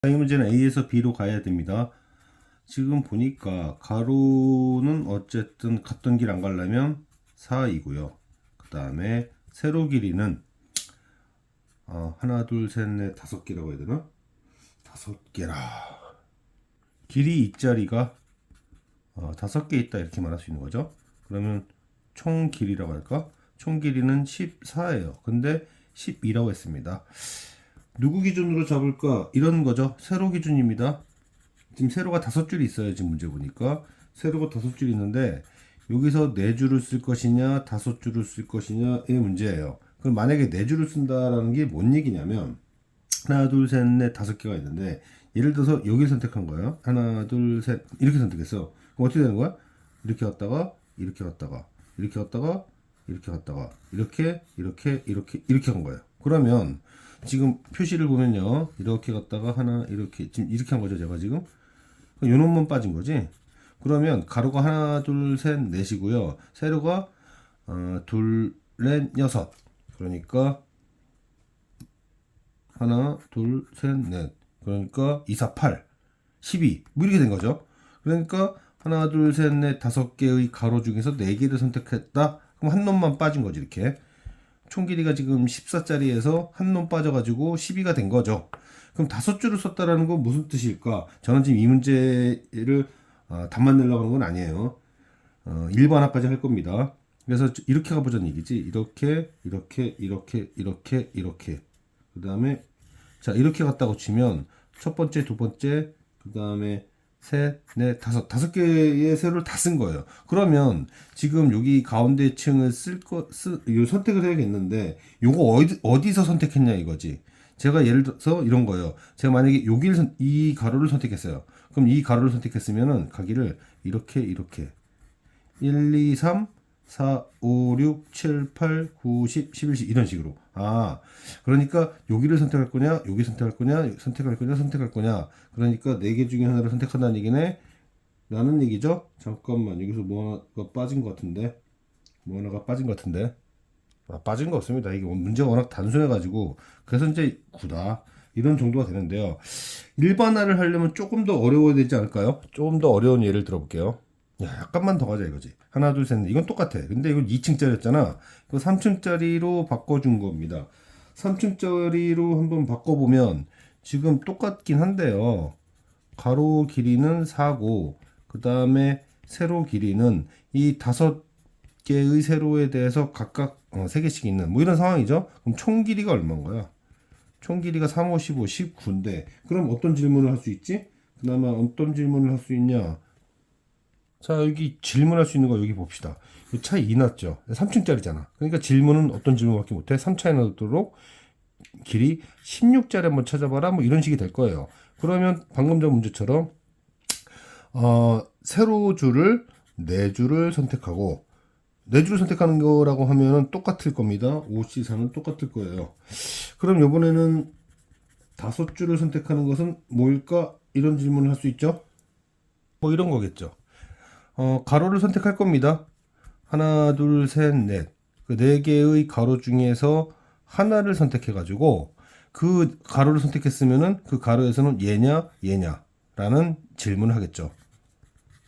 이 문제는 A에서 B로 가야 됩니다. 지금 보니까 가로는 어쨌든 갔던 길 안 가려면 4이고요. 그 다음에 세로 길이는 하나, 둘, 셋, 넷, 다섯 개라고 해야 되나? 다섯 개라. 길이 이 자리가 다섯 개 있다 이렇게 말할 수 있는 거죠. 그러면 총 길이라고 할까? 총 길이는 14예요. 근데 12라고 했습니다. 누구 기준으로 잡을까? 이런 거죠. 세로 기준입니다. 지금 세로가 다섯 줄이 있어요. 지금 문제 보니까 세로가 다섯 줄이 있는데 여기서 네 줄을 쓸 것이냐 다섯 줄을 쓸 것이냐의 문제예요. 그럼 만약에 네 줄을 쓴다라는 게 뭔 얘기냐면 하나 둘 셋 넷 다섯 개가 있는데 예를 들어서 여기를 선택한 거예요. 하나 둘 셋 이렇게 선택했어. 그럼 어떻게 되는 거야? 이렇게 갔다가 이렇게 갔다가 이렇게 갔다가 이렇게 갔다가 이렇게 간 거예요. 그러면 지금 표시를 보면요. 이렇게 갔다가 하나 이렇게 지금 이렇게 한 거죠. 제가 지금 요 놈만 빠진 거지. 그러면 가로가 하나 둘 셋 넷이고요. 세로가 둘 넷 여섯. 그러니까 하나 둘 셋 넷. 그러니까 2, 4, 8 12 뭐 이렇게 된 거죠. 그러니까 하나 둘 셋 넷 다섯 개의 가로 중에서 네 개를 선택했다. 그럼 한 놈만 빠진 거지. 이렇게 총 길이가 지금 14짜리에서 한 놈 빠져가지고 12가 된 거죠. 그럼 다섯 줄을 썼다라는 건 무슨 뜻일까? 저는 지금 이 문제를 답만 내려고 하는 건 아니에요. 일반화까지 할 겁니다. 그래서 이렇게 가보자는 얘기지. 이렇게 그 다음에 자 이렇게 갔다고 치면 첫 번째 두 번째 그 다음에 셋, 넷, 다섯 개의 세로를 다 쓴 거예요. 그러면 지금 여기 가운데 층을 요 선택을 해야겠는데 요거 어디서 선택했냐 이거지. 제가 예를 들어서 이런 거예요. 제가 만약에 여기를 이 가로를 선택했어요. 그럼 이 가로를 선택했으면은 가기를 이렇게 1, 2, 3, 4, 5, 6, 7, 8, 9, 10, 11, 이런 식으로. 그러니까 여기를 선택할 거냐, 여기 선택할 거냐, 선택할 거냐. 그러니까 네 개 중에 하나를 선택한다는 얘기네. 라는 얘기죠. 잠깐만, 여기서 뭐 하나가 빠진 것 같은데. 빠진 거 없습니다. 이게 문제가 워낙 단순해가지고. 그래서 이제 9다. 이런 정도가 되는데요. 일반화를 하려면 조금 더 어려워야 되지 않을까요? 조금 더 어려운 예를 들어볼게요. 야, 약간만 더 가자 이거지. 하나, 둘, 셋, 넷. 이건 똑같아. 근데 이건 2층짜리였잖아. 이거 3층짜리로 바꿔준 겁니다. 3층짜리로 한번 바꿔보면 지금 똑같긴 한데요. 가로 길이는 4고, 그 다음에 세로 길이는 이 다섯 개의 세로에 대해서 각각 3개씩 있는 뭐 이런 상황이죠. 그럼 총 길이가 얼마인 거야? 총 길이가 3, 5, 15, 19인데 그럼 어떤 질문을 할 수 있지? 그나마 어떤 질문을 할 수 있냐? 자, 여기 질문할 수 있는 거 여기 봅시다. 이 차이 2 났죠? 3층짜리잖아. 그러니까 질문은 어떤 질문밖에 못해? 3차이 나도록 길이 16짜리 한번 찾아봐라. 뭐 이런 식이 될 거예요. 그러면 방금 전 문제처럼 세로 줄을 4줄을 선택하고 4줄을 선택하는 거라고 하면은 똑같을 겁니다. 5C4는 똑같을 거예요. 그럼 이번에는 5줄을 선택하는 것은 뭘까? 이런 질문을 할 수 있죠? 뭐 이런 거겠죠. 가로를 선택할 겁니다. 하나, 둘, 셋, 넷. 그 4개의 가로 중에서 하나를 선택해가지고 그 가로를 선택했으면은 그 가로에서는 얘냐라는 질문을 하겠죠.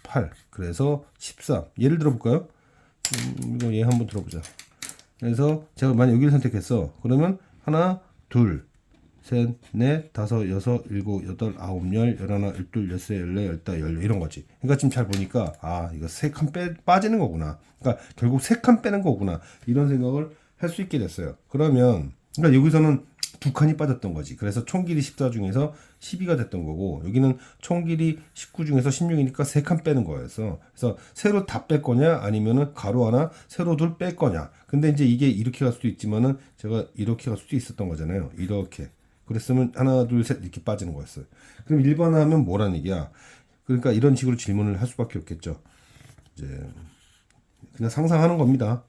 8. 그래서 13. 예를 들어볼까요? 이거 얘 한번 들어보자. 그래서 제가 만약 여기를 선택했어. 그러면 하나, 둘, 셋, 넷, 다섯, 여섯, 일곱, 여덟, 아홉, 열, 열하나, 열둘, 열세, 열네, 열다, 열여 이런 거지. 그러니까 지금 잘 보니까 이거 3칸 빠지는 거구나. 그러니까 결국 3칸 빼는 거구나. 이런 생각을 할 수 있게 됐어요. 그러면 그러니까 여기서는 2칸이 빠졌던 거지. 그래서 총 길이 14 중에서 12가 됐던 거고 여기는 총 길이 19 중에서 16이니까 3칸 빼는 거였어. 그래서 세로 다 뺄 거냐 아니면은 가로 하나 세로 둘 뺄 거냐. 근데 이제 이게 이렇게 갈 수도 있지만은 제가 이렇게 갈 수도 있었던 거잖아요. 이렇게. 그랬으면 하나 둘 셋 이렇게 빠지는 거였어요. 그럼 일반화하면 뭐라는 얘기야? 그러니까 이런 식으로 질문을 할 수밖에 없겠죠. 이제 그냥 상상하는 겁니다.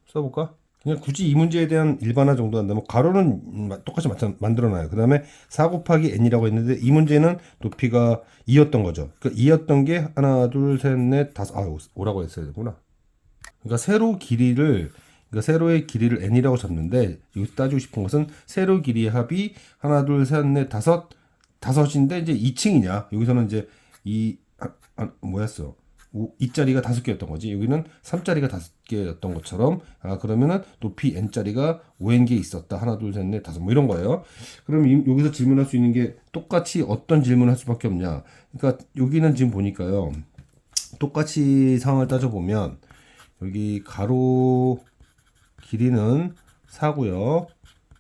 써볼까? 그냥 굳이 이 문제에 대한 일반화 정도 한다면 가로는 똑같이 만들어놔요. 그 다음에 4 곱하기 n이라고 했는데 이 문제는 높이가 2였던 거죠. 그러니까 2였던 게 하나 둘 셋 넷 다섯 5라고 했어야 되구나. 그러니까 세로 길이를 그러니까 세로의 길이를 n이라고 줬는데 여기 따지고 싶은 것은 세로 길이의 합이 하나, 둘, 셋, 넷, 다섯인데 이제 2층이냐? 여기서는 이제 뭐였어? 이 자리가 5개였던 거지. 여기는 3자리가 5개였던 것처럼 그러면은 높이 n자리가 5n개 있었다. 하나, 둘, 셋, 넷, 다섯 뭐 이런 거예요. 그럼 여기서 질문할 수 있는 게 똑같이 어떤 질문을 할 수밖에 없냐? 그러니까 여기는 지금 보니까요. 똑같이 상황을 따져보면 여기 가로 길이는 4고요.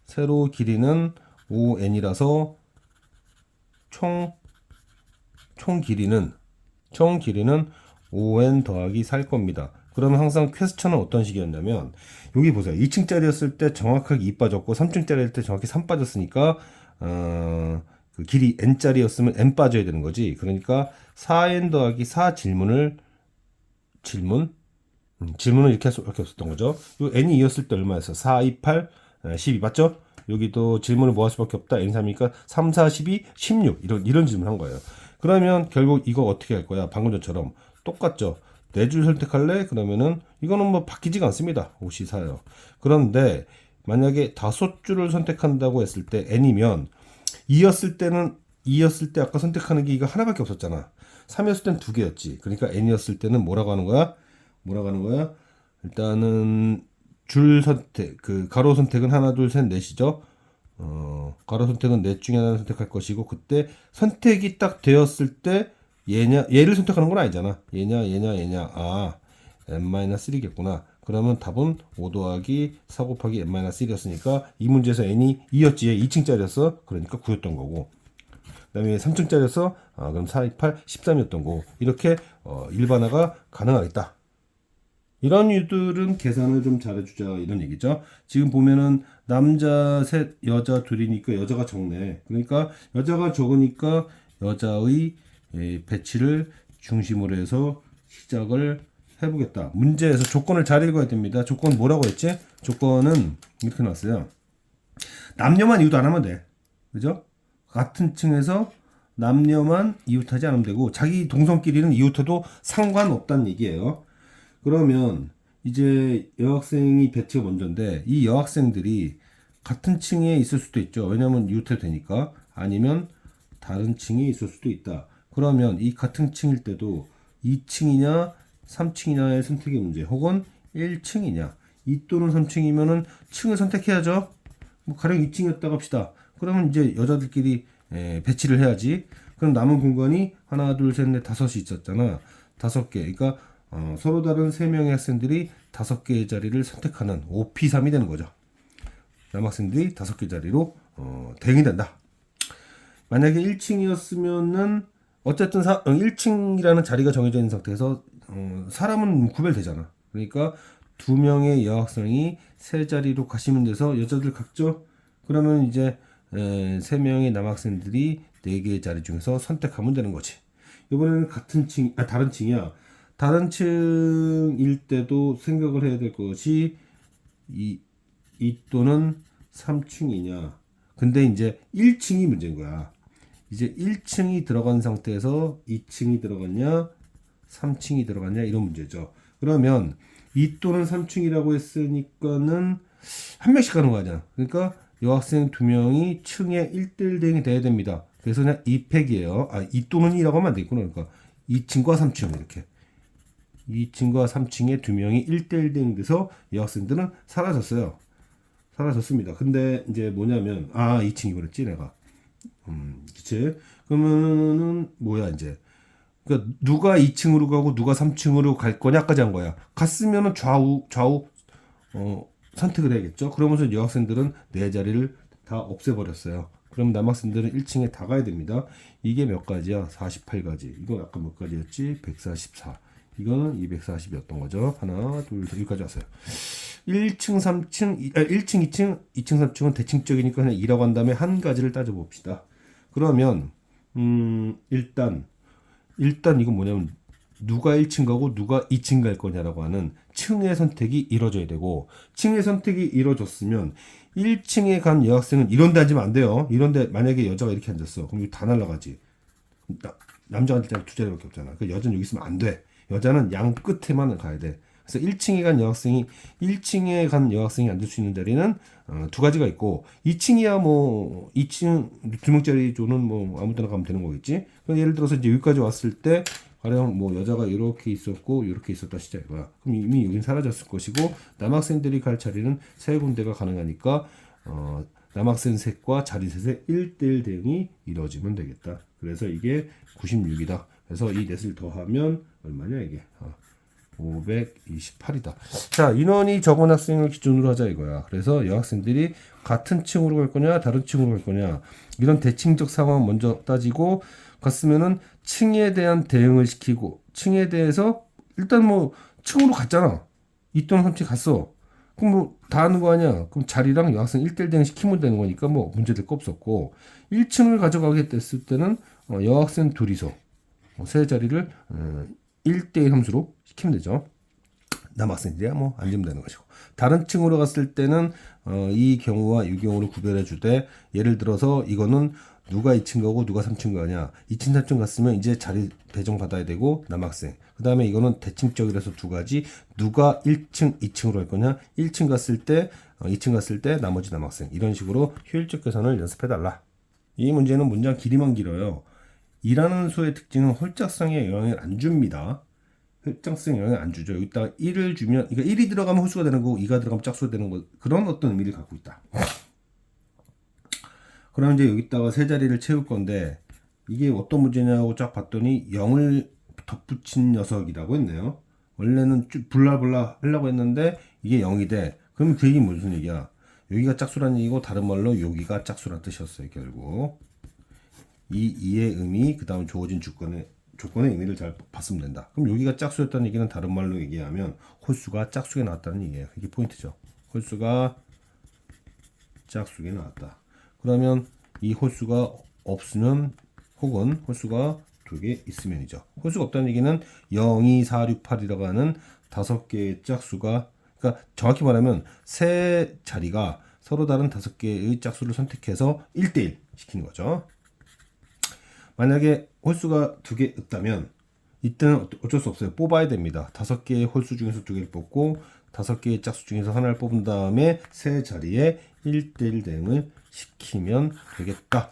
세로 길이는 5n이라서 총 길이는 5n 더하기 4일 겁니다. 그러면 항상 퀘스천은 어떤 식이었냐면 여기 보세요. 2층짜리였을 때 정확하게 2 빠졌고 3층짜리일 때 정확히 3 빠졌으니까 그 길이 n짜리였으면 n 빠져야 되는 거지. 그러니까 4n 더하기 4 질문을 이렇게 할 수밖에 없었던 거죠. 요 n이 2였을 때 얼마였어? 4, 2, 8, 12 맞죠? 여기도 질문을 뭐 할 수밖에 없다. n 3이니까 3, 4, 12, 16 이런 질문 한 거예요. 그러면 결국 이거 어떻게 할 거야? 방금 전처럼 똑같죠. 네 줄 선택할래? 그러면은 이거는 뭐 바뀌지가 않습니다. 5시 4요. 그런데 만약에 5줄을 선택한다고 했을 때 n이면 2였을 때 아까 선택하는 게 이거 하나밖에 없었잖아. 3이었을 땐 2개였지. 그러니까 n이었을 때는 뭐라고 하는 거야? 일단은 줄 선택, 그 가로 선택은 하나, 둘, 셋, 넷이죠. 가로 선택은 넷 중에 하나를 선택할 것이고 그때 선택이 딱 되었을 때 얘를 선택하는 건 아니잖아. 얘냐. n-1이겠구나. 그러면 답은 5 더하기 4 곱하기 n-1이었으니까 이 문제에서 n이 2였지. 얘 2층짜리였어. 그러니까 9였던 거고. 그 다음에 3층짜리였어. 그럼 4, 2, 8, 13이었던 거고. 이렇게 일반화가 가능하겠다. 이런 유들은 계산을 좀 잘해주자 이런 얘기죠. 지금 보면은 남자 셋, 여자 둘이니까 여자가 적네. 그러니까 여자가 적으니까 여자의 배치를 중심으로 해서 시작을 해보겠다. 문제에서 조건을 잘 읽어야 됩니다. 조건 뭐라고 했지? 조건은 이렇게 나왔어요. 남녀만 이웃 안 하면 돼. 그죠? 같은 층에서 남녀만 이웃하지 않으면 되고 자기 동성끼리는 이웃해도 상관없다는 얘기예요. 그러면 이제 여학생이 배치가 먼저인데 이 여학생들이 같은 층에 있을 수도 있죠. 왜냐면 이웃해도 되니까. 아니면 다른 층에 있을 수도 있다. 그러면 이 같은 층일 때도 2층이냐 3층이냐의 선택의 문제 혹은 1층이냐 2 또는 3층이면은 층을 선택해야죠. 뭐 가령 2층이었다고 합시다. 그러면 이제 여자들끼리 배치를 해야지. 그럼 남은 공간이 하나 둘 셋 넷 다섯이 있었잖아. 5개. 그러니까 서로 다른 3명의 학생들이 5개의 자리를 선택하는 5P3이 되는 거죠. 남학생들이 5개 자리로 대응이 된다. 만약에 1층이었으면은 어쨌든 1층이라는 자리가 정해져 있는 상태에서 사람은 구별되잖아. 그러니까 2명의 여학생이 3자리로 가시면 돼서 여자들 각죠. 그러면 이제 3명의 남학생들이 4개의 자리 중에서 선택하면 되는 거지. 이번에는 다른 층이야. 다른 층일 때도 생각을 해야 될 것이 2 또는 3층이냐. 근데 이제 1층이 문제인 거야. 이제 1층이 들어간 상태에서 2층이 들어갔냐, 3층이 들어갔냐 이런 문제죠. 그러면 2 또는 3층이라고 했으니까는 한 명씩 가는 거 아니야. 그러니까 여학생 2명이 층에 1대1 대응이 돼야 됩니다. 그래서 그냥 2팩이에요. 2 또는 2라고 하면 안 되겠구나. 그러니까 2층과 3층 이렇게. 2층과 3층에 2명이 1대1 대응돼서 여학생들은 사라졌습니다. 근데 이제 뭐냐면 2층이 그랬지 내가. 그치? 그러면은 뭐야 이제. 그러니까 누가 2층으로 가고 누가 3층으로 갈 거냐까지 한 거야. 갔으면은 좌우 선택을 해야겠죠. 그러면서 여학생들은 네 자리를 다 없애버렸어요. 그럼 남학생들은 1층에 다 가야 됩니다. 이게 몇 가지야? 48가지. 이거 아까 몇 가지였지? 144. 이거는 240이었던 거죠. 하나, 둘, 셋, 여기까지 왔어요. 1층, 3층, 1층, 2층, 2층, 3층은 대칭적이니까 그냥 2라고 한 다음에 한 가지를 따져봅시다. 그러면, 일단 이건 뭐냐면, 누가 1층 가고 누가 2층 갈 거냐라고 하는 층의 선택이 이루어져야 되고, 층의 선택이 이루어졌으면, 1층에 간 여학생은 이런 데 앉으면 안 돼요. 이런 데 만약에 여자가 이렇게 앉았어. 그럼 이거 다 날라가지. 남자가 앉을 때는 2자리밖에 없잖아. 그 여자는 여기 있으면 안 돼. 여자는 양 끝에만 가야 돼. 그래서 1층에 간 여학생이 앉을 수 있는 자리는 두 가지가 있고 2층이야 뭐 2층 두 명짜리 조는 뭐 아무 데나 가면 되는 거겠지. 그럼 예를 들어서 이제 여기까지 왔을 때 가령 뭐 여자가 이렇게 있었고 이렇게 있었다 시자 이거야. 그럼 이미 여긴 사라졌을 것이고 남학생들이 갈 자리는 세 군데가 가능하니까 남학생 셋과 자리 셋의 1대1 대응이 이루어지면 되겠다. 그래서 이게 96이다. 그래서 이 넷을 더하면 얼마냐 이게 528이다. 자, 인원이 적은 학생을 기준으로 하자 이거야. 그래서 여학생들이 같은 층으로 갈 거냐 다른 층으로 갈 거냐 이런 대칭적 상황 먼저 따지고 갔으면은 층에 대한 대응을 시키고 층에 대해서 일단 뭐 층으로 갔잖아. 2 또는 3층 갔어. 그럼 뭐 다 하는 거 아니야. 그럼 자리랑 여학생 1대1 대응 시키면 되는 거니까 뭐 문제될 거 없었고 1층을 가져가게 됐을 때는 여학생 둘이서 세 자리를 1대1 함수로 시키면 되죠. 남학생들이야 뭐 앉으면 되는 것이고 다른 층으로 갔을 때는 이 경우와 이 경우를 구별해 주되 예를 들어서 이거는 누가 2층 가고 누가 3층 가냐 2층 3층 갔으면 이제 자리 배정 받아야 되고 남학생 그 다음에 이거는 대칭적이라서 두 가지 누가 1층 2층으로 할 거냐 1층 갔을 때 2층 갔을 때 나머지 남학생 이런 식으로 효율적 계산을 연습해 달라. 이 문제는 문장 길이만 길어요. 이라는 수의 특징은 홀짝성에 영향을 안 줍니다. 홀짝성에 영향을 안 주죠. 여기다가 1을 주면 그러니까 1이 들어가면 홀수가 되는 거고 2가 들어가면 짝수가 되는 거 그런 어떤 의미를 갖고 있다. 그럼 이제 여기다가 세 자리를 채울 건데 이게 어떤 문제냐고 쫙 봤더니 0을 덧붙인 녀석이라고 했네요. 원래는 쭉 블라블라 하려고 했는데 이게 0이 돼. 그러면 그 얘기 무슨 얘기야? 여기가 짝수라는 얘기고 다른 말로 여기가 짝수라는 뜻이었어요. 결국 이 2의 의미 그 다음 주어진 조건의 의미를 잘 봤으면 된다. 그럼 여기가 짝수였다는 얘기는 다른 말로 얘기하면 홀수가 짝수에 나왔다는 얘기예요. 이게 포인트죠. 홀수가 짝수에 나왔다. 그러면 이 홀수가 없으면 혹은 홀수가 두 개 있으면이죠. 홀수가 없다는 얘기는 0, 2, 4, 6, 8이라고 하는 5개의 짝수가 그러니까 정확히 말하면 세 자리가 서로 다른 5개의 짝수를 선택해서 1대1 시키는 거죠. 만약에 홀수가 두 개 있다면 이때는 어쩔 수 없어요. 뽑아야 됩니다. 5개의 홀수 중에서 2개를 뽑고 5개의 짝수 중에서 하나를 뽑은 다음에 세 자리에 1대1 대응을 시키면 되겠다.